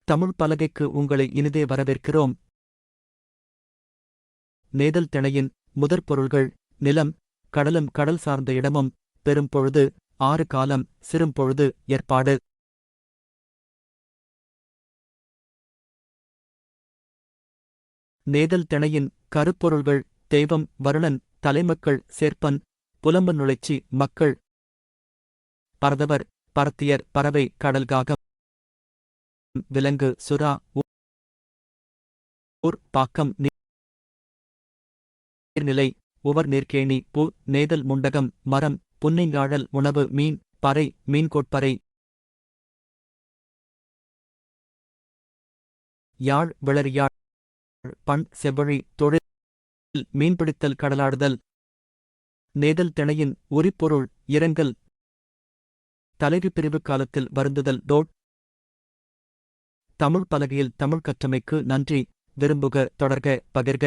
தமிழ் பலகைக்கு உங்களை இனிதே வரவேற்கிறோம். நேதல் திணையின் முதற்பொருள்கள் நிலம், கடலும் கடல் சார்ந்த இடமும், பெரும்பொழுது, ஆறு காலம், சிறும்பொழுது, ஏற்பாடு. நேதல் திணையின் கருப்பொருள்கள் தெய்வம் வருணன், தலைமக்கள் சேர்ப்பன், புலம்பு நுழைச்சி மக்கள், பரதவர், பரத்தியர், பறவை, கடல்காகம், விலங்கு, சுறா, ஊர், பாக்கம், நீர்நிலை, உவர், நீர்க்கேணி, பூ, நேதல், முண்டகம், மரம், புன்னைங்காழல், உணவு, மீன், பறை, மீன்கோட்பறை, யாழ், விளரியாழ், பண், செவ்வழி, தொழில், மீன்பிடித்தல், கடலாடுதல். நேதல் திணையின் உரிப்பொருள் இரங்கல், தலைவி பிரிவு காலத்தில் வருந்துதல். டோட். தமிழ் பலகையில் தமிழ் கற்றமைக்கு நன்றி. விரும்புக, தொடர்க, பகிர்க.